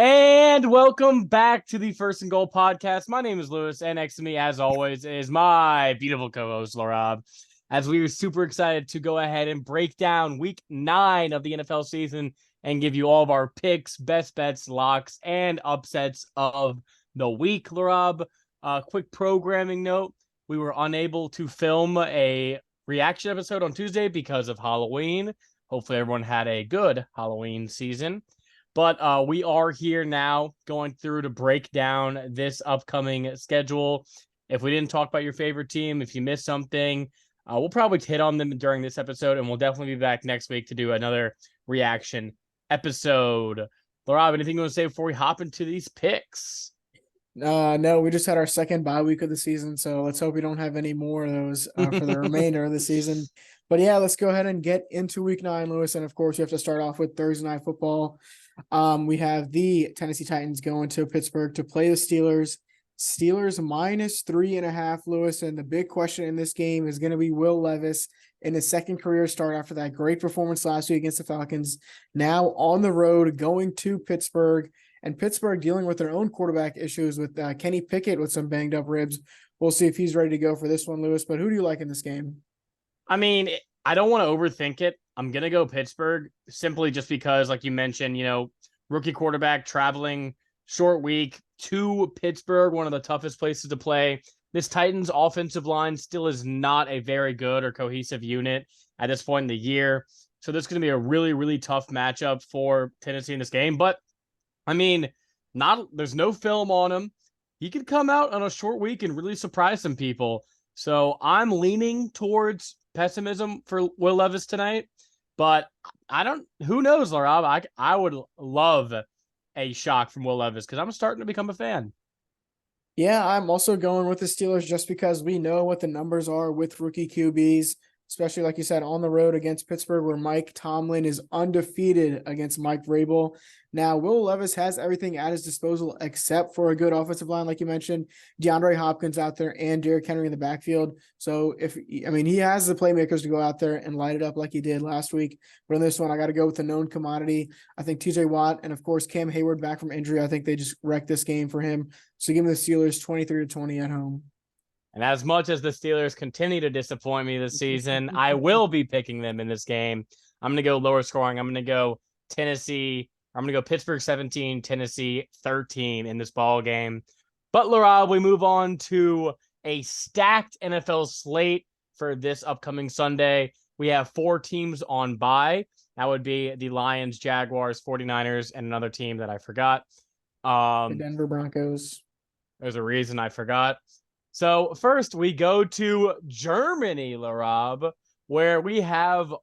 And welcome back to the First and Goal podcast. My name is Lewis, and next to me, as always, is my beautiful co-host, Laraib. As we are super excited to go ahead and break down week 9 of the NFL season and give you all of our picks, best bets, locks, and upsets of the week, Laraib. Quick programming note, we were unable to film a reaction episode on Tuesday because of Halloween. Hopefully everyone had a good Halloween season. But we are here now going through to break down this upcoming schedule. If we didn't talk about your favorite team, if you missed something, we'll probably hit on them during this episode, and we'll definitely be back next week to do another reaction episode. Laraib, anything you want to say before we hop into these picks? No, we just had our second bye week of the season, so let's hope we don't have any more of those for the remainder of the season. But yeah, let's go ahead and get into week 9, Lewis. And of course, you have to start off with Thursday Night Football. We have the Tennessee Titans going to Pittsburgh to play the Steelers. Steelers -3.5, Lewis. And the big question in this game is going to be Will Levis in his second career start after that great performance last week against the Falcons. Now on the road going to Pittsburgh. And Pittsburgh dealing with their own quarterback issues with Kenny Pickett with some banged up ribs. We'll see if he's ready to go for this one, Lewis. But who do you like in this game? I mean, I don't want to overthink it. I'm going to go Pittsburgh simply just because, like you mentioned, rookie quarterback traveling short week to Pittsburgh, one of the toughest places to play. This Titans offensive line still is not a very good or cohesive unit at this point in the year. So this is going to be a really, really tough matchup for Tennessee in this game. But I mean, there's no film on him. He could come out on a short week and really surprise some people. So I'm leaning towards pessimism for Will Levis tonight. But who knows, Laraib? I would love a shock from Will Levis because I'm starting to become a fan. Yeah, I'm also going with the Steelers just because we know what the numbers are with rookie QBs, especially like you said, on the road against Pittsburgh, where Mike Tomlin is undefeated against Mike Vrabel. Now, Will Levis has everything at his disposal except for a good offensive line, like you mentioned, DeAndre Hopkins out there and Derrick Henry in the backfield. So he has the playmakers to go out there and light it up like he did last week. But in this one, I got to go with the known commodity. I think TJ Watt and of course Cam Hayward back from injury. I think they just wrecked this game for him. So give me the Steelers 23-20 at home. And as much as the Steelers continue to disappoint me this season, I will be picking them in this game. I'm going to go lower scoring. I'm going to go Tennessee. I'm going to go Pittsburgh 17, Tennessee 13 in this ball game. But, Laraib, we move on to a stacked NFL slate for this upcoming Sunday. We have 4 teams on bye. That would be the Lions, Jaguars, 49ers, and another team that I forgot. The Denver Broncos. There's a reason I forgot. So first we go to Germany, Laraib, where we have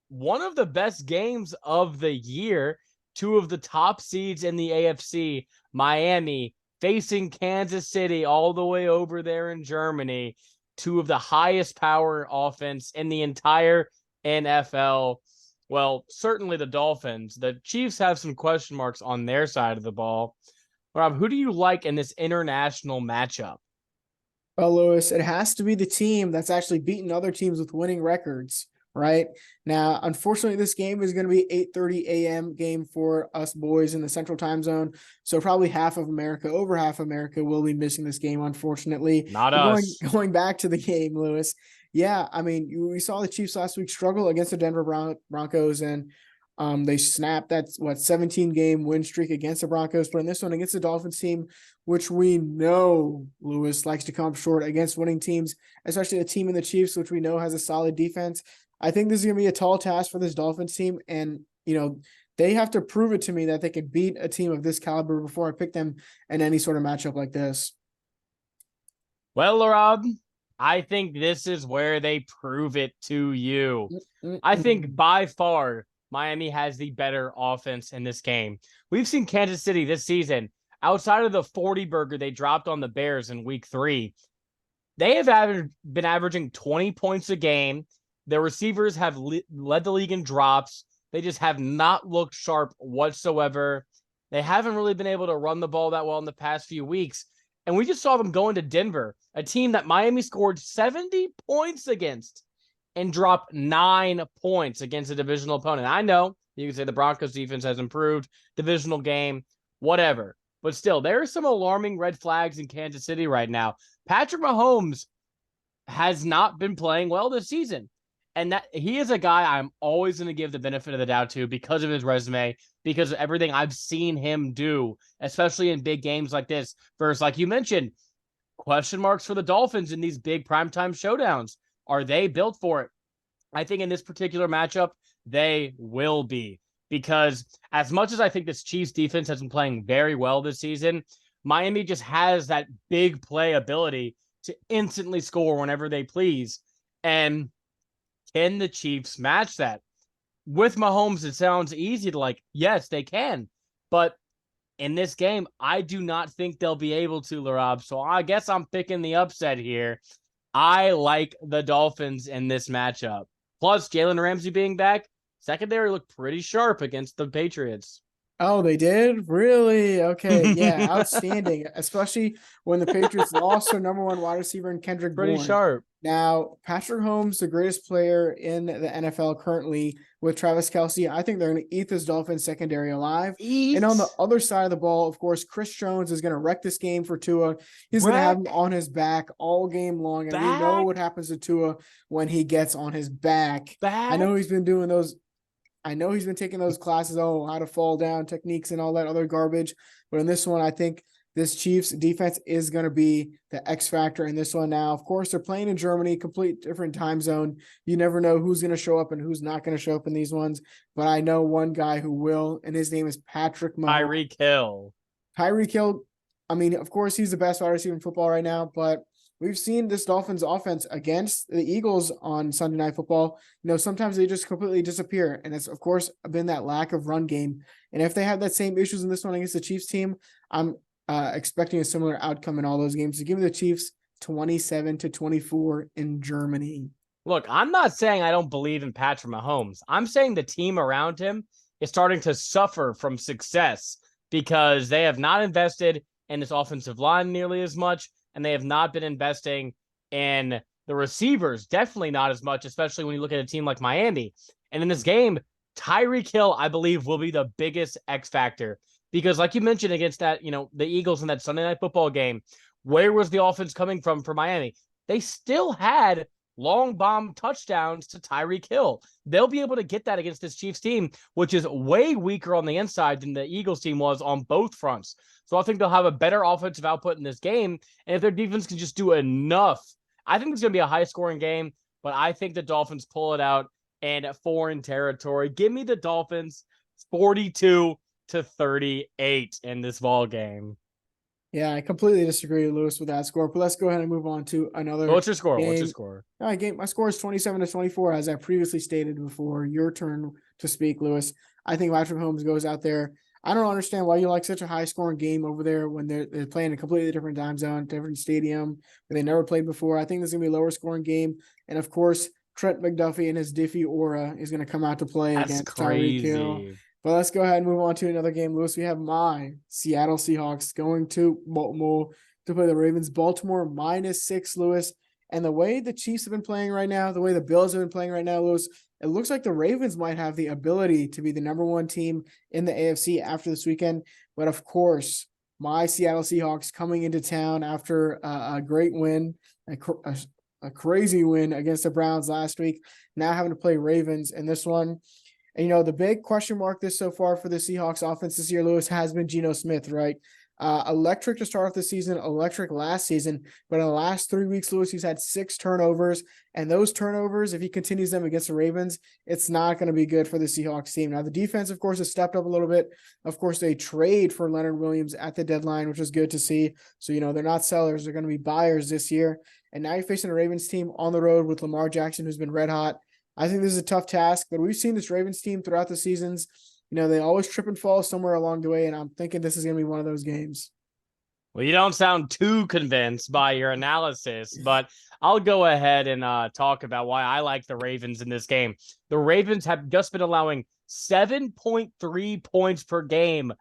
one of the best games of the year. 2 of the top seeds in the AFC, Miami facing Kansas City all the way over there in Germany. 2 of the highest power offense in the entire NFL. Well, certainly the Dolphins. The Chiefs have some question marks on their side of the ball. Rob, who do you like in this international matchup? Well, Lewis, it has to be the team that's actually beaten other teams with winning records, right? Now, unfortunately, this game is going to be 8:30 a.m. game for us boys in the Central Time Zone. So probably over half of America will be missing this game, unfortunately. Not us. Going back to the game, Lewis. Yeah, I mean, we saw the Chiefs last week struggle against the Denver Broncos, and they snapped that 17-game win streak against the Broncos. But in this one, against the Dolphins team, which we know Lewis likes to come up short against winning teams, especially a team in the Chiefs, which we know has a solid defense. I think this is going to be a tall task for this Dolphins team. And, they have to prove it to me that they can beat a team of this caliber before I pick them in any sort of matchup like this. Well, Laraib, I think this is where they prove it to you. I think by far Miami has the better offense in this game. We've seen Kansas City this season, outside of the 40-burger they dropped on the Bears in week 3, they have been averaging 20 points a game. Their receivers have led the league in drops. They just have not looked sharp whatsoever. They haven't really been able to run the ball that well in the past few weeks. And we just saw them go into Denver, a team that Miami scored 70 points against and dropped 9 points against a divisional opponent. I know you can say the Broncos defense has improved, divisional game, whatever. But still, there are some alarming red flags in Kansas City right now. Patrick Mahomes has not been playing well this season. And that he is a guy I'm always going to give the benefit of the doubt to because of his resume, because of everything I've seen him do, especially in big games like this. Versus, like you mentioned, question marks for the Dolphins in these big primetime showdowns. Are they built for it? I think in this particular matchup, they will be. Because as much as I think this Chiefs defense has been playing very well this season, Miami just has that big play ability to instantly score whenever they please. And can the Chiefs match that? With Mahomes, it sounds easy to yes, they can. But in this game, I do not think they'll be able to, Laraib. So I guess I'm picking the upset here. I like the Dolphins in this matchup. Plus, Jalen Ramsey being back, secondary looked pretty sharp against the Patriots. Oh, they did? Really? Okay. Yeah, outstanding. Especially when the Patriots lost their number one wide receiver in Kendrick Pretty Bourne. sharp. Now, Patrick Mahomes, the greatest player in the NFL currently with Travis Kelce. I think they're going to eat this Dolphins secondary alive. And on the other side of the ball, of course, Chris Jones is going to wreck this game for Tua. He's going to have him on his back all game long. And we know what happens to Tua when he gets on his back. I know he's been doing those. I know he's been taking those classes, how to fall down techniques and all that other garbage. But in this one, I think this Chiefs defense is going to be the X factor in this one. Now, of course, they're playing in Germany, complete different time zone. You never know who's going to show up and who's not going to show up in these ones. But I know one guy who will, and his name is Patrick Mahomes. Tyreek Hill. Tyreek Hill, I mean, of course, he's the best wide receiver in football right now, but we've seen this Dolphins offense against the Eagles on Sunday Night Football. Sometimes they just completely disappear. And it's, of course, been that lack of run game. And if they have that same issues in this one against the Chiefs team, I'm expecting a similar outcome in all those games. So give me the Chiefs 27-24 in Germany. Look, I'm not saying I don't believe in Patrick Mahomes. I'm saying the team around him is starting to suffer from success because they have not invested in this offensive line nearly as much. And they have not been investing in the receivers, definitely not as much, especially when you look at a team like Miami. And in this game, Tyreek Hill, I believe, will be the biggest X factor. Because like you mentioned against that, the Eagles in that Sunday Night Football game, where was the offense coming from for Miami? They still had long bomb touchdowns to Tyreek Hill. They'll be able to get that against this Chiefs team, which is way weaker on the inside than the Eagles team was on both fronts. So I think they'll have a better offensive output in this game. And if their defense can just do enough, I think it's going to be a high-scoring game, but I think the Dolphins pull it out in foreign territory. Give me the Dolphins 42-38 in this ball game. Yeah, I completely disagree, Lewis, with that score. But let's go ahead and move on to another. What's your score? Game. What's your score? All right, my score is 27-24, as I previously stated before. Your turn to speak, Lewis. I think Patrick Mahomes goes out there. I don't understand why you like such a high-scoring game over there when they're playing a completely different time zone, different stadium, where they never played before. I think this is going to be a lower-scoring game. And, of course, Trent McDuffie and his Diffie aura is going to come out to play against Tyreek Hill. But let's go ahead and move on to another game, Lewis. We have my Seattle Seahawks going to Baltimore to play the Ravens. Baltimore -6, Lewis. And the way the Chiefs have been playing right now, the way the Bills have been playing right now, Lewis, it looks like the Ravens might have the ability to be the number one team in the AFC after this weekend. But, of course, my Seattle Seahawks coming into town after a great win, a crazy win against the Browns last week, now having to play Ravens in this one. And, the big question mark so far for the Seahawks offense this year, Lewis, has been Geno Smith, right? Electric to start off the season, electric last season. But in the last 3 weeks, Lewis, he's had 6 turnovers. And those turnovers, if he continues them against the Ravens, it's not going to be good for the Seahawks team. Now, the defense, of course, has stepped up a little bit. Of course, they trade for Leonard Williams at the deadline, which is good to see. So, they're not sellers. They're going to be buyers this year. And now you're facing a Ravens team on the road with Lamar Jackson, who's been red hot. I think this is a tough task, but we've seen this Ravens team throughout the seasons. They always trip and fall somewhere along the way, and I'm thinking this is going to be one of those games. Well, you don't sound too convinced by your analysis, but I'll go ahead and talk about why I like the Ravens in this game. The Ravens have just been allowing 7.3 points per game.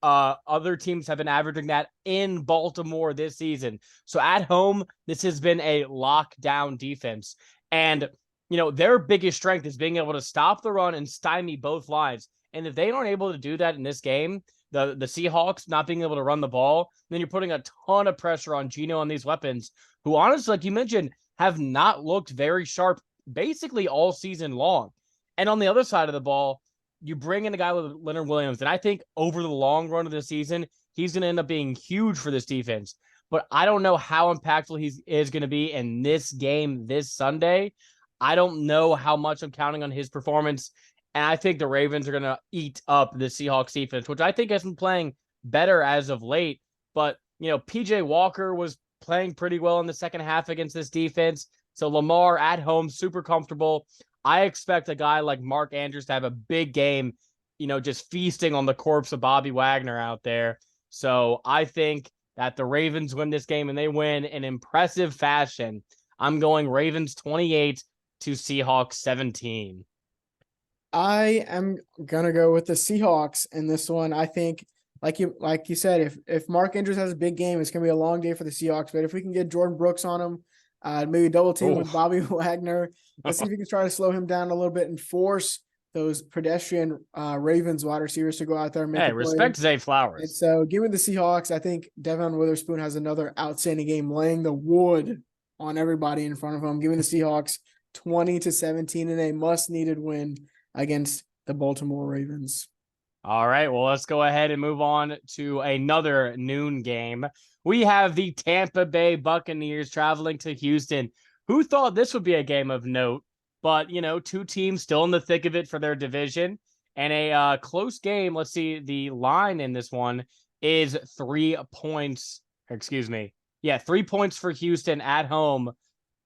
Other teams have been averaging that in Baltimore this season. So at home, this has been a lockdown defense. And, their biggest strength is being able to stop the run and stymie both lines. And if they aren't able to do that in this game, the Seahawks not being able to run the ball, then you're putting a ton of pressure on Geno and these weapons, who honestly, like you mentioned, have not looked very sharp basically all season long. And on the other side of the ball, you bring in a guy with Leonard Williams, and I think over the long run of the season, he's going to end up being huge for this defense. But I don't know how impactful he is going to be in this game this Sunday. I don't know how much I'm counting on his performance. And I think the Ravens are going to eat up the Seahawks defense, which I think has been playing better as of late. But, PJ Walker was playing pretty well in the second half against this defense. So Lamar at home, super comfortable. I expect a guy like Mark Andrews to have a big game, just feasting on the corpse of Bobby Wagner out there. So I think that the Ravens win this game and they win in impressive fashion. I'm going Ravens 28 to Seahawks 17. I am gonna go with the Seahawks in this one. I think, like you said, if Mark Andrews has a big game, it's gonna be a long day for the Seahawks. But if we can get Jordan Brooks on him, maybe double team with Bobby Wagner, let's see if we can try to slow him down a little bit and force those pedestrian Ravens wide receivers to go out there and make respect Zay Flowers. And so give me the Seahawks. I think Devon Witherspoon has another outstanding game, laying the wood on everybody in front of him. Give me the Seahawks 20-17 in a must-needed win against the Baltimore Ravens. All right, well, let's go ahead and move on to another noon game. We have the Tampa Bay Buccaneers traveling to Houston. Who thought this would be a game of note? But, two teams still in the thick of it for their division. And a close game. Let's see, the line in this one is 3 points. Excuse me. Yeah, 3 points for Houston at home.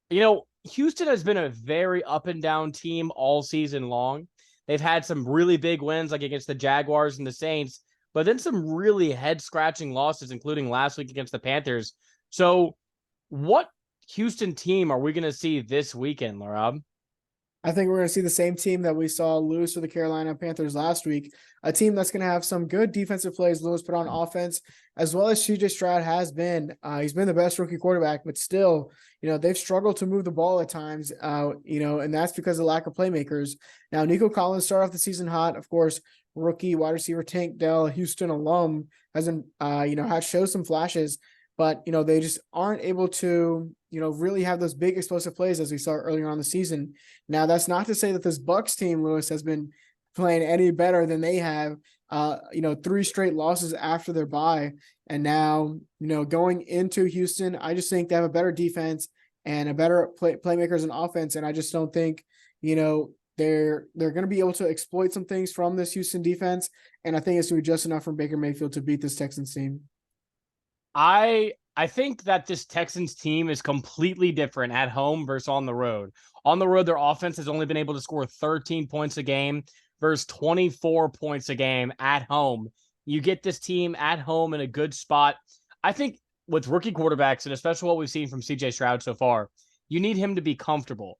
Houston has been a very up and down team all season long. They've had some really big wins, like against the Jaguars and the Saints, but then some really head-scratching losses, including last week against the Panthers. So what Houston team are we going to see this weekend, Laraib? I think we're going to see the same team that we saw lose to the Carolina Panthers last week, a team that's going to have some good defensive plays Lewis put on offense, as well as CJ Stroud has been. He's been the best rookie quarterback, but still, they've struggled to move the ball at times, and that's because of lack of playmakers. Now, Nico Collins started off the season hot. Of course, rookie wide receiver Tank Dell, Houston alum, hasn't, has showed some flashes, but, they just aren't able to, really have those big explosive plays as we saw earlier on the season. Now, that's not to say that this Bucs team, Lewis, has been playing any better than they have, 3 straight losses after their bye. And now, going into Houston, I just think they have a better defense and a better playmakers and offense. And I just don't think, they're going to be able to exploit some things from this Houston defense. And I think it's going to be just enough from Baker Mayfield to beat this Texans team. I think that this Texans team is completely different at home versus on the road. On the road, their offense has only been able to score 13 points a game versus 24 points a game at home. You get this team at home in a good spot. I think with rookie quarterbacks, and especially what we've seen from CJ Stroud so far, you need him to be comfortable.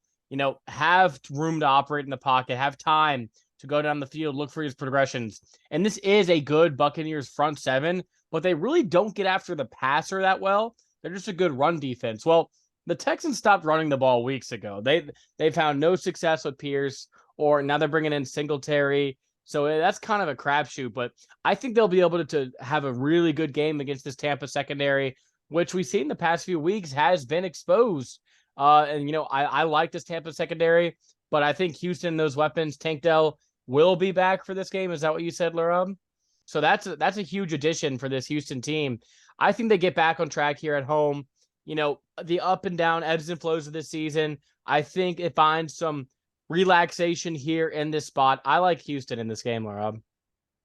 Have room to operate in the pocket, have time to go down the field, look for his progressions. And this is a good Buccaneers front seven, but they really don't get after the passer that well. They're just a good run defense. Well, the Texans stopped running the ball weeks ago. They found no success with Pierce, or now they're bringing in Singletary. So that's kind of a crapshoot, but I think they'll be able to have a really good game against this Tampa secondary, which we've seen the past few weeks has been exposed. I like this Tampa secondary, but I think Houston, those weapons, Tank Dell will be back for this game. Is that what you said, Laraib? So that's a huge addition for this Houston team. I think they get back on track here at home. The up and down ebbs and flows of this season. I think it finds some relaxation here in this spot. I like Houston in this game, Laraib.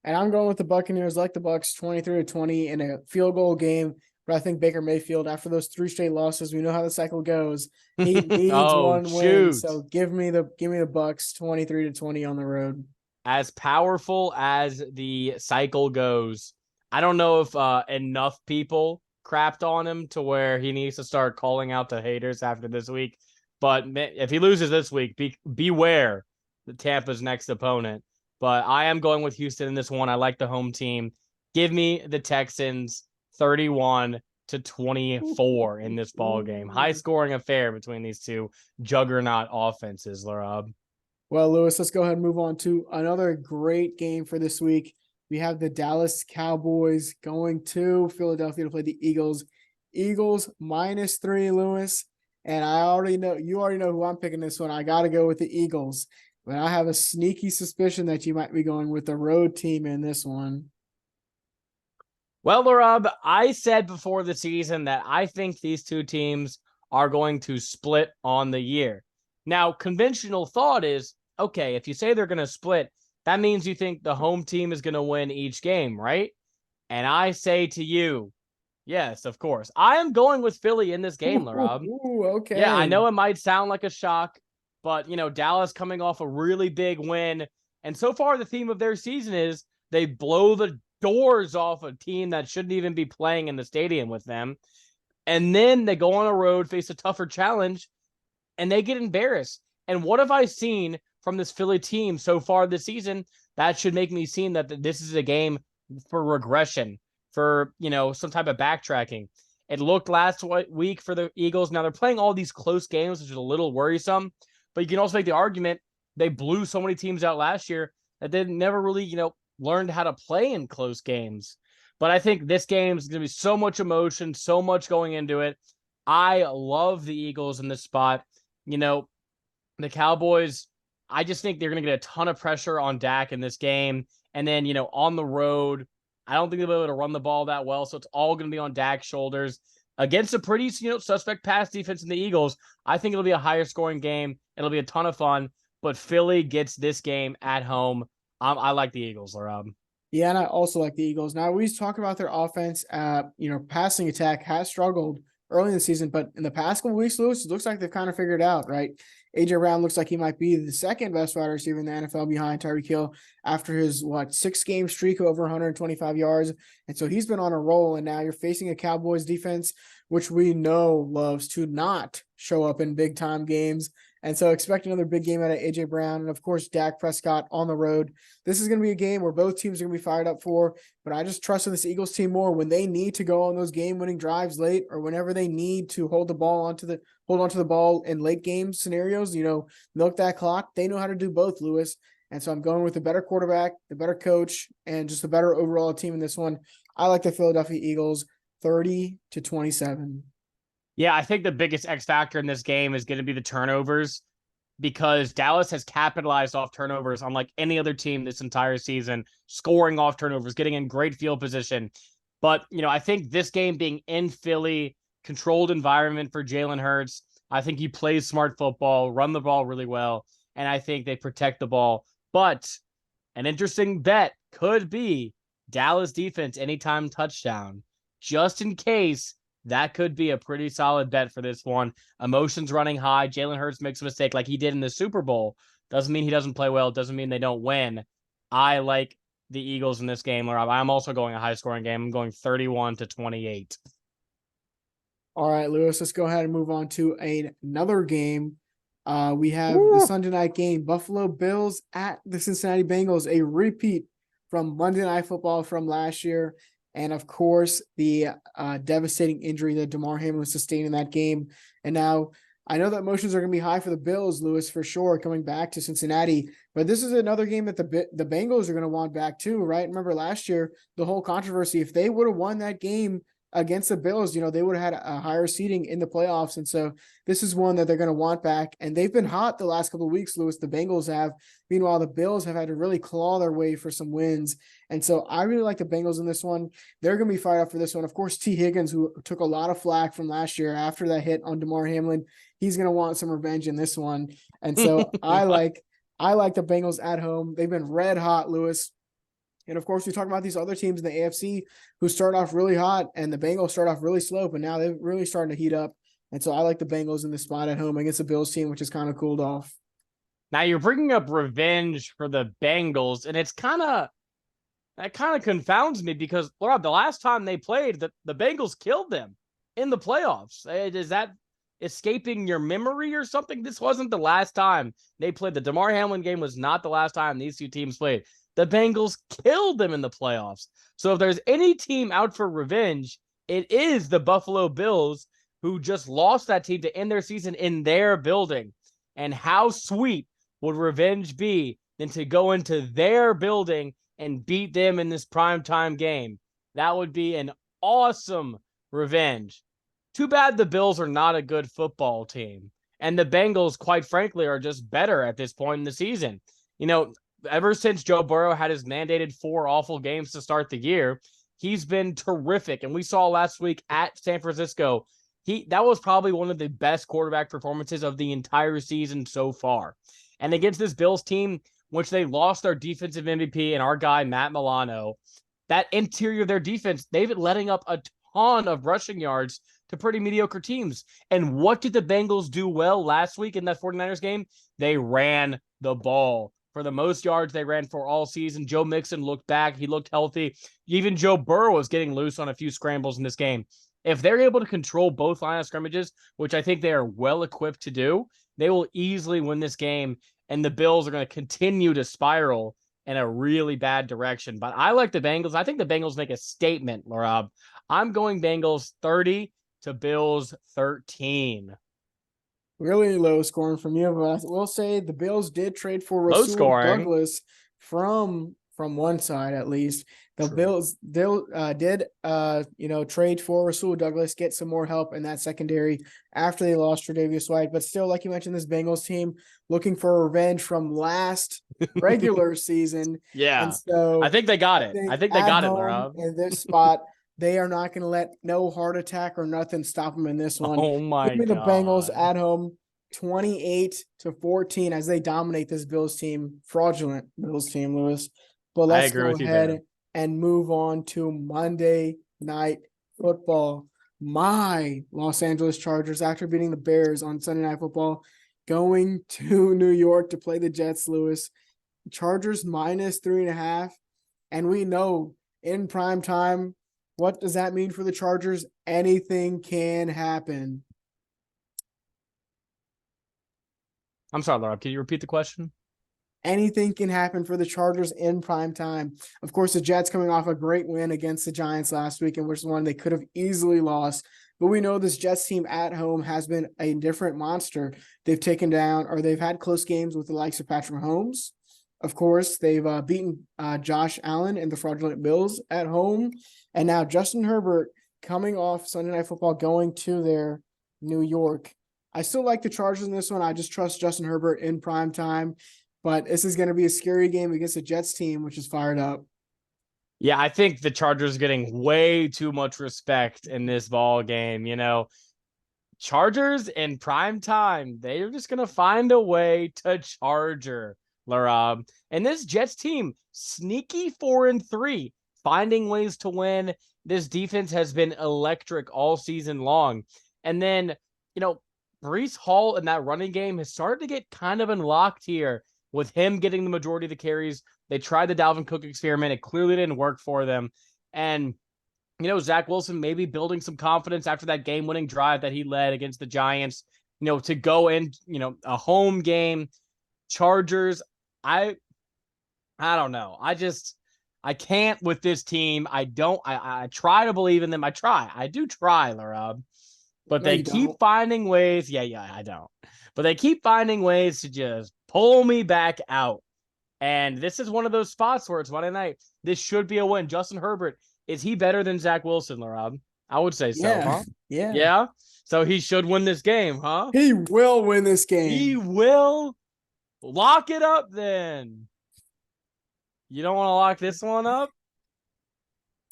And I'm going with the Buccaneers, like the Bucs, 23-20 in a field goal game. But I think Baker Mayfield, after those 3 straight losses, we know how the cycle goes. He needs one win. So give me the Bucs 23-20 on the road. As powerful as the cycle goes, I don't know if enough people crapped on him to where he needs to start calling out the haters after this week. But if he loses this week, beware the Tampa's next opponent. But I am going with Houston in this one. I like the home team. Give me the Texans 31-24 in this ball game. High scoring affair between these two juggernaut offenses, Laraib. Well, Lewis, let's go ahead and move on to another great game for this week. we have the Dallas Cowboys going to Philadelphia to play the Eagles. Eagles -3, Lewis. And you already know who I'm picking this one. I got to go with the Eagles. But I have a sneaky suspicion that you might be going with the road team in this one. Well, Laraib, I said before the season that I think these two teams are going to split on the year. Now, conventional thought is, okay, if you say they're going to split, that means you think the home team is going to win each game, right? And I say to you, yes, of course. I am going with Philly in this game, Laraib. Okay. Yeah, I know it might sound like a shock, but, Dallas coming off a really big win. And so far, the theme of their season is they blow the doors off a team that shouldn't even be playing in the stadium with them. And then they go on a road, face a tougher challenge, and they get embarrassed. And what have I seen from this Philly team so far this season? That should make me seem that this is a game for regression, for, some type of backtracking. It looked last week for the Eagles. Now they're playing all these close games, which is a little worrisome, but you can also make the argument they blew so many teams out last year that they never really, learned how to play in close games. But I think this game is going to be so much emotion, so much going into it. I love the Eagles in this spot. The Cowboys, I just think they're going to get a ton of pressure on Dak in this game. And then, on the road, I don't think they'll be able to run the ball that well. So it's all going to be on Dak's shoulders against a pretty, suspect pass defense in the Eagles. I think it'll be a higher scoring game. It'll be a ton of fun. But Philly gets this game at home. I like the Eagles, Laraib. Yeah, and I also like the Eagles. Now, we talk about their offense. Passing attack has struggled early in the season, but in the past couple weeks, Lewis, it looks like they've kind of figured it out, right? AJ Brown looks like he might be the second best wide receiver in the NFL behind Tyreek Hill after his 6-game streak of over 125 yards. And so he's been on a roll, and now you're facing a Cowboys defense, which we know loves to not show up in big time games. And so expect another big game out of AJ Brown and, of course, Dak Prescott on the road. This is going to be a game where both teams are going to be fired up for, but I just trust in this Eagles team more when they need to go on those game-winning drives late, or whenever they need to hold onto the ball in late game scenarios, milk that clock. They know how to do both, Lewis. And so I'm going with the better quarterback, the better coach, and just a better overall team in this one. I like the Philadelphia Eagles 30-27. Yeah, I think the biggest X factor in this game is going to be the turnovers, because Dallas has capitalized off turnovers unlike any other team this entire season, scoring off turnovers, getting in great field position. But, I think this game being in Philly, controlled environment for Jalen Hurts, I think he plays smart football, run the ball really well, and I think they protect the ball. But an interesting bet could be Dallas defense anytime touchdown, just in case. That could be a pretty solid bet for this one. Emotions running high. Jalen Hurts makes a mistake like he did in the Super Bowl. Doesn't mean he doesn't play well. Doesn't mean they don't win. I like the Eagles in this game. I'm also going a high-scoring game. I'm going 31-28. All right, Lewis, let's go ahead and move on to another game. We have the Sunday night game, Buffalo Bills at the Cincinnati Bengals, a repeat from Monday Night Football from last year. And, of course, the devastating injury that Damar Hamlin sustained in that game. And now I know that emotions are going to be high for the Bills, Lewis, for sure, coming back to Cincinnati. But this is another game that the Bengals are going to want back too, right? Remember last year, the whole controversy, if they would have won that game against the Bills, they would have had a higher seeding in the playoffs. And so this is one that they're going to want back. And they've been hot the last couple of weeks, Lewis. The Bengals have. Meanwhile, the Bills have had to really claw their way for some wins. And so I really like the Bengals in this one. They're going to be fired up for this one. Of course, T. Higgins, who took a lot of flack from last year after that hit on Damar Hamlin, he's going to want some revenge in this one. And so I like the Bengals at home. They've been red hot, Lewis. And, of course, we talk about these other teams in the AFC who start off really hot, and the Bengals start off really slow, but now they're really starting to heat up. And so I like the Bengals in this spot at home against the Bills team, which is kind of cooled off. Now you're bringing up revenge for the Bengals, and that kind of confounds me because, Laura, the last time they played, the Bengals killed them in the playoffs. Is that escaping your memory or something? This wasn't the last time they played. The Damar Hamlin game was not the last time these two teams played. The Bengals killed them in the playoffs. So if there's any team out for revenge, it is the Buffalo Bills, who just lost that team to end their season in their building. And how sweet would revenge be than to go into their building and beat them in this primetime game. That would be an awesome revenge. Too bad the Bills are not a good football team. And the Bengals, quite frankly, are just better at this point in the season. Ever since Joe Burrow had his mandated 4 awful games to start the year, he's been terrific. And we saw last week at San Francisco, that was probably one of the best quarterback performances of the entire season so far. And against this Bills team, which they lost their defensive MVP and our guy, Matt Milano, that interior of their defense, they've been letting up a ton of rushing yards to pretty mediocre teams. And what did the Bengals do well last week in that 49ers game? They ran the ball. For the most yards they ran for all season. Joe Mixon looked back. He looked healthy. Even Joe Burrow was getting loose on a few scrambles in this game. If they're able to control both line of scrimmages, which I think they are well equipped to do, they will easily win this game. And the Bills are going to continue to spiral in a really bad direction. But I like the Bengals. I think the Bengals make a statement, Laraib. I'm going Bengals 30 to Bills 13. Really low scoring from you, but I will say the Bills did trade for Low Rasul scoring. Douglas from one side at least. The True. Bills did trade for Rasul Douglas, get some more help in that secondary after they lost Tre'Davious White. But still, like you mentioned, this Bengals team looking for revenge from last regular season. Yeah. And so I think they got it. I think they got it, Laraib. In this spot, they are not going to let no heart attack or nothing stop them in this one. Oh my Give me God. the Bengals at home, 28-14 as they dominate this Bills team, fraudulent Bills team, Lewis. But let's go ahead and move on to Monday Night Football. My Los Angeles Chargers, after beating the Bears on Sunday Night Football, going to New York to play the Jets, Lewis. Chargers minus 3.5. And we know in prime time, what does that mean for the Chargers? Anything can happen. I'm sorry, Laura. Can you repeat the question? Anything can happen for the Chargers in prime time. Of course, the Jets coming off a great win against the Giants last week, and which one they could have easily lost. But we know this Jets team at home has been a different monster. They've taken down, or they've had close games with the likes of Patrick Mahomes. Of course, they've beaten Josh Allen and the fraudulent Bills at home. And now Justin Herbert coming off Sunday Night Football going to their New York. I still like the Chargers in this one. I just trust Justin Herbert in prime time. But this is going to be a scary game against the Jets team, which is fired up. Yeah, I think the Chargers are getting way too much respect in this ball game. Chargers in prime time, they're just going to find a way to charger, Laraib. And this Jets team, sneaky 4-3, finding ways to win. This defense has been electric all season long. And then, Breece Hall in that running game has started to get kind of unlocked here with him getting the majority of the carries. They tried the Dalvin Cook experiment. It clearly didn't work for them. And, Zach Wilson maybe building some confidence after that game-winning drive that he led against the Giants, to go in, a home game. Chargers, I don't know. I can't with this team. I try to believe in them. I do try, Laraib. But they keep finding ways. Yeah, I don't. But they keep finding ways to just pull me back out. And this is one of those spots where it's Monday night. This should be a win. Justin Herbert, is he better than Zach Wilson, Laraib? I would say so, huh? Yeah. Yeah? So he should win this game, huh? He will win this game. He will? Lock it up then. You don't want to lock this one up?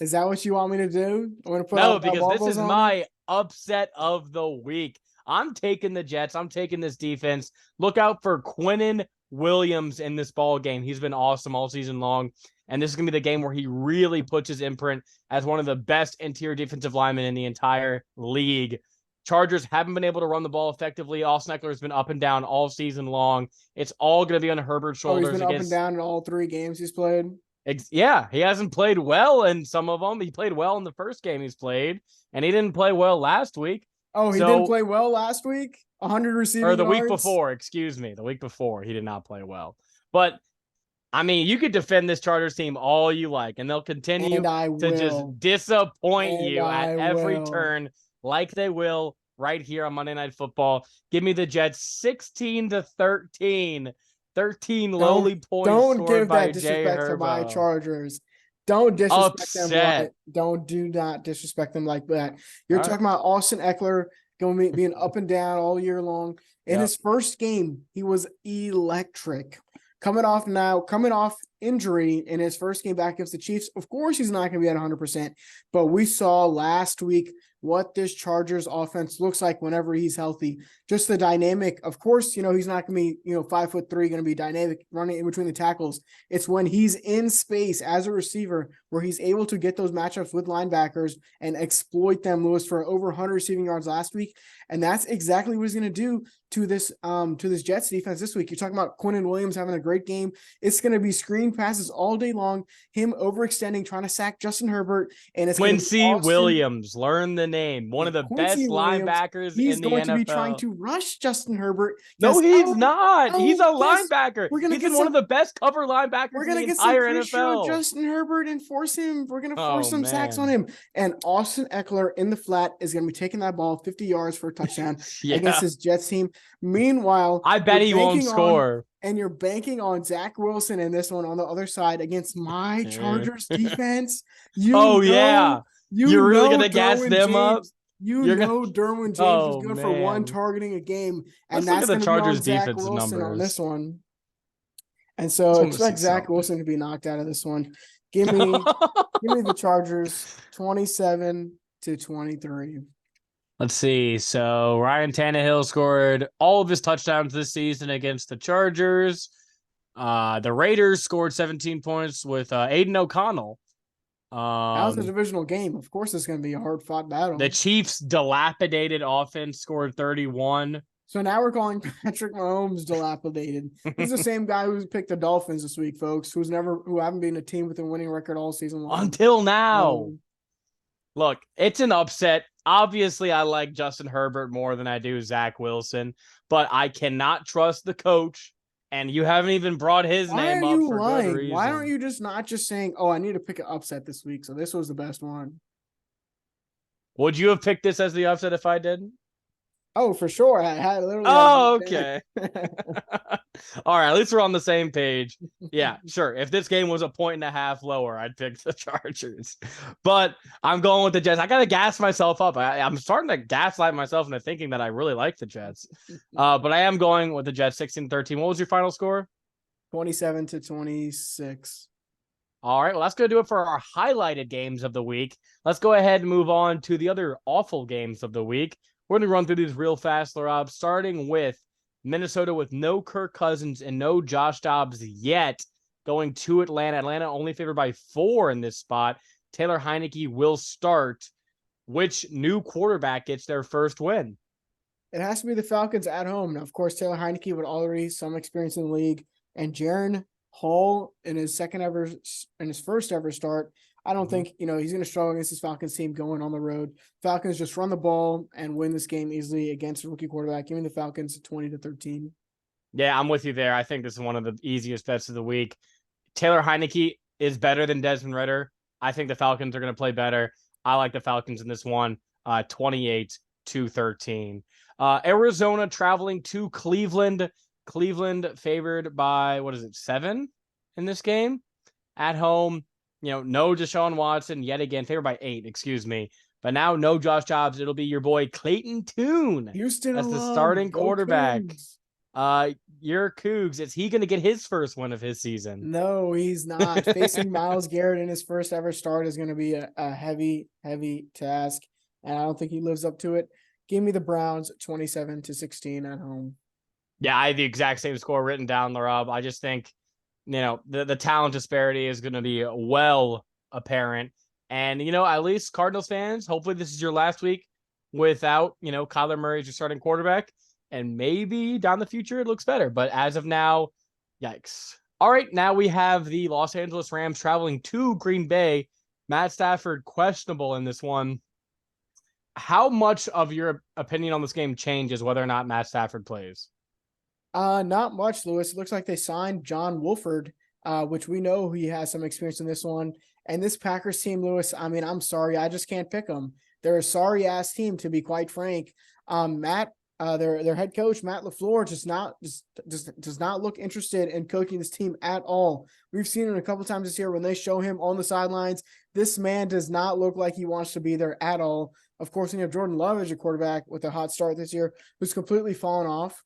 Is that what you want me to do? I'm going to put no, because this is my upset of the week. I'm taking the Jets. I'm taking this defense. Look out for Quinnen Williams in this ball game. He's been awesome all season long. And this is going to be the game where he really puts his imprint as one of the best interior defensive linemen in the entire league. Chargers haven't been able to run the ball effectively. Austin Eckler has been up and down all season long. It's all going to be on Herbert's shoulders. He's been up and down in all 3 games he's played. Yeah, he hasn't played well in some of them. He played well in the first game he's played, and he didn't play well last week. Oh, he didn't play well last week? 100 receiving yards? Or the week before, excuse me. The week before, he did not play well. But, I mean, you could defend this Chargers team all you like, and they'll continue to just disappoint you at every turn like they will right here on Monday Night Football. Give me the Jets 16-13 13 Don't lowly points don't scored give by that Jay disrespect to my Herbo. Chargers. Don't disrespect them Upset. do not disrespect them like that. You're All right. talking about Austin Eckler going to be being up and down all year long. In his first game, he was electric. Coming off injury in his first game back against the Chiefs. Of course, he's not going to be at 100%, but we saw last week what this Chargers offense looks like whenever he's healthy. Just the dynamic. Of course, he's not going to be, 5'3", going to be dynamic running in between the tackles. It's when he's in space as a receiver where he's able to get those matchups with linebackers and exploit them, Lewis, for over 100 receiving yards last week. And that's exactly what he's going to do to this Jets defense this week. You're talking about Quinnen Williams having a great game. It's going to be screen passes all day long, him overextending, trying to sack Justin Herbert, and it's Quincy Williams, learn the name. One of the Quincy best Williams. linebackers He's in the going NFL. to be trying to rush Justin Herbert. No, he's not. He's a yes, linebacker. We're gonna He's get one of the best cover linebackers We're in gonna the get some entire pressure on NFL. Justin Herbert and force him. We're gonna force some sacks on man. him. And Austin Eckler in the flat is gonna be taking that ball 50 yards for a touchdown Yeah. against his Jets team. Meanwhile, I bet he won't score. And you're banking on Zach Wilson in this one on the other side against my Chargers defense. You're really gonna gas them up. Derwin James is good for one targeting a game, and that's going to be on Zach Wilson on this one. And so expect Zach Wilson to be knocked out of this one. Give me the Chargers 27-23. Let's see. So Ryan Tannehill scored all of his touchdowns this season against the Chargers. The Raiders scored 17 points with Aiden O'Connell. That was a divisional game. Of course, it's going to be a hard-fought battle. The Chiefs' dilapidated offense scored 31. So now we're calling Patrick Mahomes dilapidated. He's the same guy who picked the Dolphins this week, folks, who haven't been a team with a winning record all season long. Until now. Look, it's an upset. Obviously, I like Justin Herbert more than I do Zach Wilson, but I cannot trust the coach. And you haven't even brought his name up for good reason. Why aren't you not just saying, I need to pick an upset this week, so this was the best one? Would you have picked this as the upset if I didn't? Oh, for sure. I had literally. Oh, okay. All right. At least we're on the same page. Yeah, sure. If this game was 1.5 lower, I'd pick the Chargers. But I'm going with the Jets. I got to gas myself up. I'm starting to gaslight myself into thinking that I really like the Jets. But I am going with the Jets 16-13. What was your final score? 27-26. All right. Well, that's going to do it for our highlighted games of the week. Let's go ahead and move on to the other awful games of the week. We're going to run through these real fast, Laraib, starting with Minnesota with no Kirk Cousins and no Josh Dobbs yet, going to Atlanta. Atlanta only favored by 4 in this spot. Taylor Heineke will start. Which new quarterback gets their first win? It has to be the Falcons at home. Now, of course, Taylor Heineke would already some experience in the league, and Jaron Hall in his first ever start. I don't think, he's going to struggle against this Falcons team going on the road. Falcons just run the ball and win this game easily against a rookie quarterback. Give me the Falcons 20-13. Yeah, I'm with you there. I think this is one of the easiest bets of the week. Taylor Heineke is better than Desmond Ridder. I think the Falcons are going to play better. I like the Falcons in this one, 28-13. Arizona traveling to Cleveland. Cleveland favored by, 7 in this game? At home. No Deshaun Watson yet again, favored by 8, excuse me. But now no Josh Dobbs. It'll be your boy Clayton Tune. Houston as the starting quarterback. Cougs. Your Cougs. Is he going to get his first win of his season? No, he's not. Facing Myles Garrett in his first ever start is going to be a heavy, heavy task. And I don't think he lives up to it. Give me the Browns 27-16 at home. Yeah, I have the exact same score written down, Laraib. I just think the talent disparity is going to be well apparent. And, at least Cardinals fans, hopefully this is your last week without, Kyler Murray as your starting quarterback. And maybe down the future it looks better. But as of now, yikes. All right, now we have the Los Angeles Rams traveling to Green Bay. Matt Stafford questionable in this one. How much of your opinion on this game changes whether or not Matt Stafford plays? Not much, Lewis. It looks like they signed John Wolford, which we know he has some experience in this one. And this Packers team, Lewis, I'm sorry. I just can't pick them. They're a sorry-ass team, to be quite frank. Matt their head coach Matt LaFleur just does not look interested in coaching this team at all. We've seen it a couple times this year when they show him on the sidelines. This man does not look like he wants to be there at all. Of course, you have Jordan Love as your quarterback with a hot start this year, who's completely fallen off.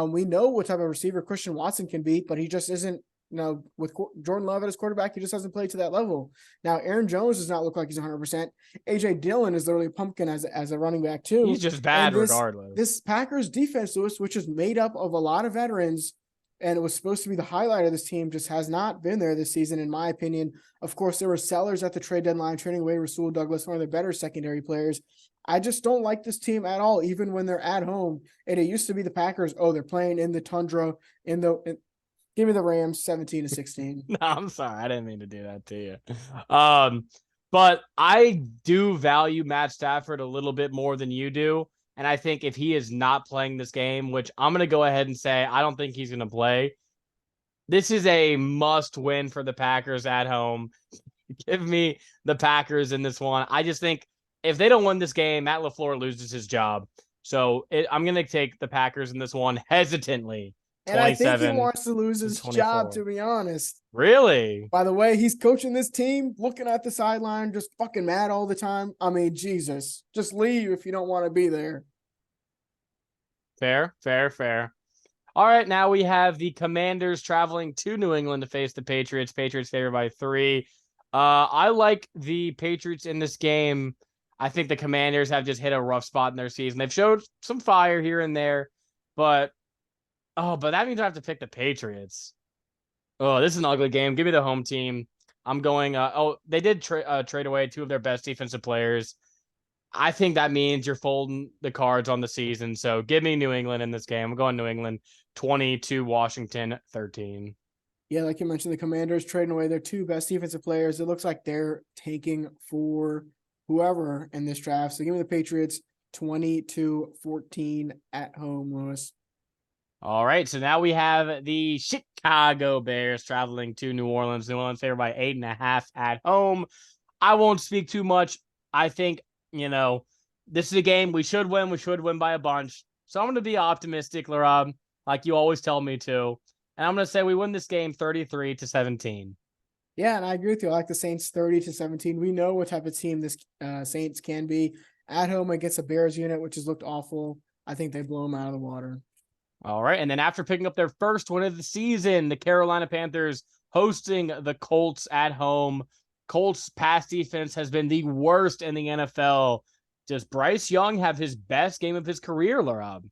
We know what type of receiver Christian Watson can be, but he just isn't. With Jordan Love at his quarterback, he just hasn't played to that level. Now, Aaron Jones does not look like he's 100%. A.J. Dillon is literally a pumpkin as a running back too. He's just bad regardless. This Packers defense, Lewis, which is made up of a lot of veterans, and it was supposed to be the highlight of this team, just has not been there this season, in my opinion. Of course, there were sellers at the trade deadline, trading away Rasul Douglas, one of the better secondary players. I just don't like this team at all, even when they're at home. And it used to be the Packers, they're playing in the tundra, give me the Rams 17-16. No, I'm sorry. I didn't mean to do that to you. But I do value Matt Stafford a little bit more than you do. And I think if he is not playing this game, which I'm going to go ahead and say I don't think he's going to play, this is a must win for the Packers at home. Give me the Packers in this one. I just think if they don't win this game, Matt LaFleur loses his job. So I'm going to take the Packers in this one hesitantly. And I think he wants to lose his job, to be honest. Really? By the way, he's coaching this team, looking at the sideline, just fucking mad all the time. I mean, Jesus. Just leave if you don't want to be there. Fair. All right, now we have the Commanders traveling to New England to face the Patriots. Patriots favored by 3. I like the Patriots in this game. I think the Commanders have just hit a rough spot in their season. They've showed some fire here and there, but that means I have to pick the Patriots. Oh, this is an ugly game. Give me the home team. I'm going. They did trade away 2 of their best defensive players. I think that means you're folding the cards on the season. So give me New England in this game. I'm going New England 20 to Washington 13. Yeah, like you mentioned, the Commanders trading away their 2 best defensive players. It looks like they're taking for whoever in this draft. So give me the Patriots 20-14 at home, Lewis. All right, so now we have the Chicago Bears traveling to New Orleans. New Orleans favored by 8.5 at home. I won't speak too much. I think, this is a game we should win. We should win by a bunch. So I'm going to be optimistic, Laraib, like you always tell me to. And I'm going to say we win this game 33-17. Yeah, and I agree with you. I like the Saints 30-17. We know what type of team this Saints can be. At home against a Bears unit, which has looked awful. I think they blow them out of the water. All right, and then after picking up their first win of the season, the Carolina Panthers hosting the Colts at home. Colts' pass defense has been the worst in the NFL. Does Bryce Young have his best game of his career, Laraib?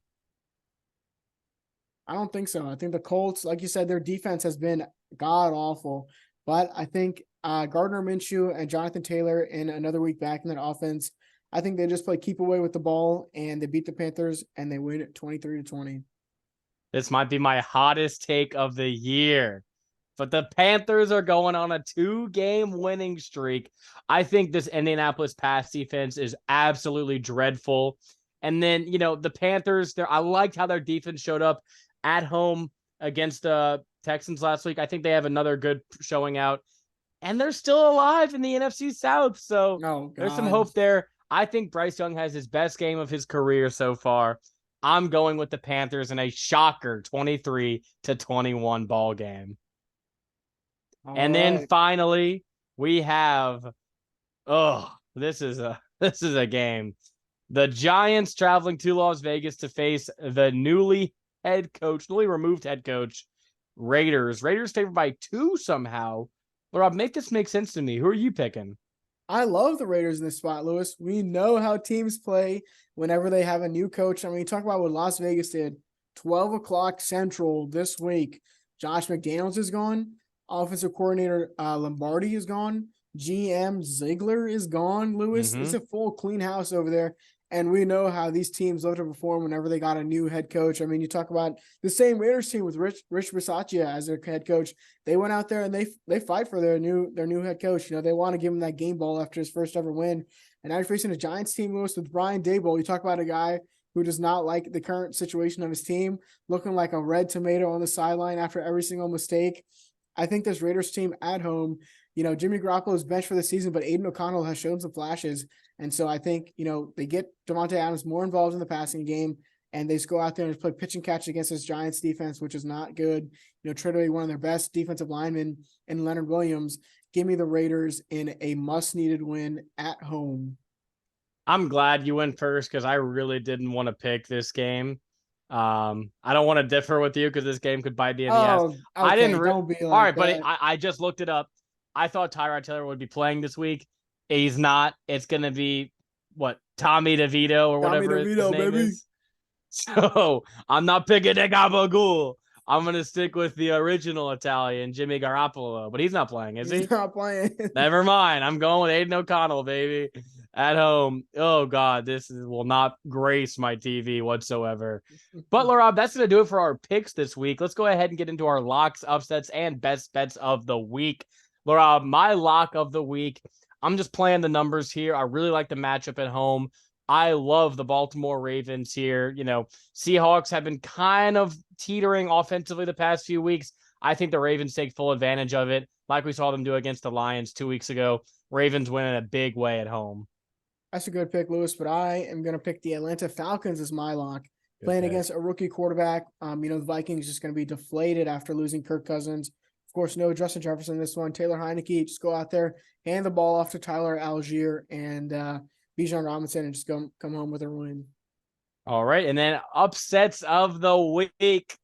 I don't think so. I think the Colts, like you said, their defense has been god-awful. But I think Gardner Minshew and Jonathan Taylor in another week back in that offense, I think they just play keep away with the ball, and they beat the Panthers, and they win 23-20. This might be my hottest take of the year, but the Panthers are going on a 2-game winning streak. I think this Indianapolis pass defense is absolutely dreadful. And then, the Panthers, I liked how their defense showed up at home against the Texans last week. I think they have another good showing out, and they're still alive in the NFC South. So there's some hope there. I think Bryce Young has his best game of his career so far. I'm going with the Panthers in a shocker 23-21 ball game. Then finally, we have this is a game. The Giants traveling to Las Vegas to face the newly removed head coach, Raiders. Raiders favored by 2 somehow. Rob, make this make sense to me. Who are you picking? I love the Raiders in this spot, Lewis. We know how teams play whenever they have a new coach. I mean, you talk about what Las Vegas did. 12 o'clock Central this week. Josh McDaniels is gone. Offensive coordinator Lombardi is gone. GM Ziegler is gone, Lewis. It's a full clean house over there. And we know how these teams love to perform whenever they got a new head coach. I mean, you talk about the same Raiders team with Rich Bisaccia as their head coach. They went out there and they fight for their new head coach. They want to give him that game ball after his first ever win. And now you're facing a Giants team, Lewis, with Brian Daboll. You talk about a guy who does not like the current situation of his team, looking like a red tomato on the sideline after every single mistake. I think this Raiders team at home, Jimmy Garoppolo is benched for the season, but Aiden O'Connell has shown some flashes. And so I think, they get Davante Adams more involved in the passing game, and they just go out there and play pitch and catch against this Giants defense, which is not good. Traded away one of their best defensive linemen in Leonard Williams. Give me the Raiders in a must-needed win at home. I'm glad you went first because I really didn't want to pick this game. I don't want to differ with you because this game could bite me in the ass. Okay, I didn't. don't be like all right, that. but I just looked it up. I thought Tyrod Taylor would be playing this week. He's not. It's gonna be what, Tommy DeVito or whatever his name baby. is. So I'm not picking Nick Gabagool. I'm gonna stick with the original Italian, Jimmy Garoppolo, but he's not playing, is he? He's not playing. Never mind. I'm going with Aiden O'Connell, baby, at home. Oh God, will not grace my TV whatsoever. But Laraib, that's gonna do it for our picks this week. Let's go ahead and get into our locks, upsets, and best bets of the week. Laraib, my lock of the week. I'm just playing the numbers here. I really like the matchup at home. I love the Baltimore Ravens here. Seahawks have been kind of teetering offensively the past few weeks. I think the Ravens take full advantage of it, like we saw them do against the Lions 2 weeks ago. Ravens win in a big way at home. That's a good pick, Lewis, but I am going to pick the Atlanta Falcons as my lock. Playing against a rookie quarterback. The Vikings just going to be deflated after losing Kirk Cousins. Of course, no Justin Jefferson in this one. Taylor Heineke, just go out there, hand the ball off to Tyler Algier and Bijan Robinson and just come home with a win. All right. And then upsets of the week.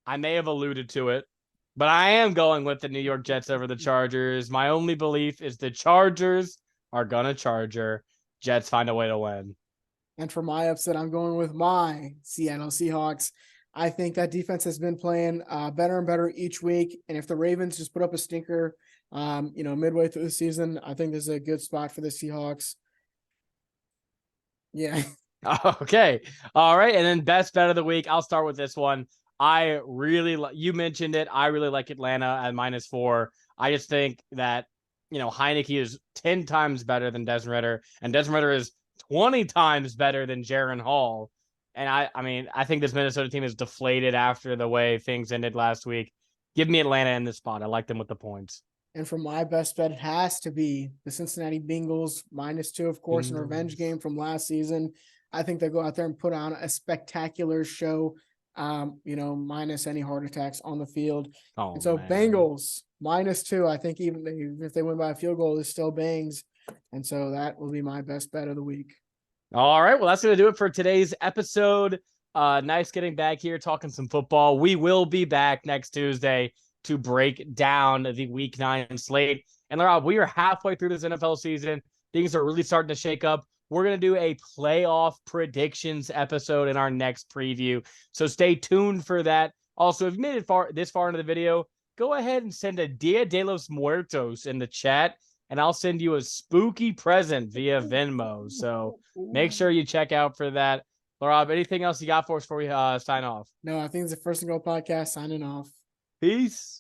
I may have alluded to it, but I am going with the New York Jets over the Chargers. My only belief is the Chargers are going to Charger. Jets find a way to win. And for my upset, I'm going with my Seattle Seahawks. I think that defense has been playing better and better each week. And if the Ravens just put up a stinker, midway through the season, I think this is a good spot for the Seahawks. Yeah. Okay. All right. And then best bet of the week. I'll start with this one. I really you mentioned it. I really like Atlanta at -4. I just think that, Heineke is 10 times better than Desmond Ridder, and Desmond Ridder is 20 times better than Jaron Hall. And I think this Minnesota team is deflated after the way things ended last week. Give me Atlanta in this spot. I like them with the points. And for my best bet, it has to be the Cincinnati Bengals -2, of course, in a revenge game from last season. I think they go out there and put on a spectacular show, minus any heart attacks on the field. And so man. Bengals -2, I think even if they win by a field goal, it's still bangs. And so that will be my best bet of the week. All right. Well, that's going to do it for today's episode. Nice getting back here, talking some football. We will be back next Tuesday to break down the Week 9 slate. And Laraib, we are halfway through this NFL season. Things are really starting to shake up. We're going to do a playoff predictions episode in our next preview. So stay tuned for that. Also, if you made it this far into the video, go ahead and send a Dia de los Muertos in the chat, and I'll send you a spooky present via Venmo. So make sure you check out for that. Laraib, anything else you got for us before we sign off? No, I think it's the First and Goal podcast signing off. Peace.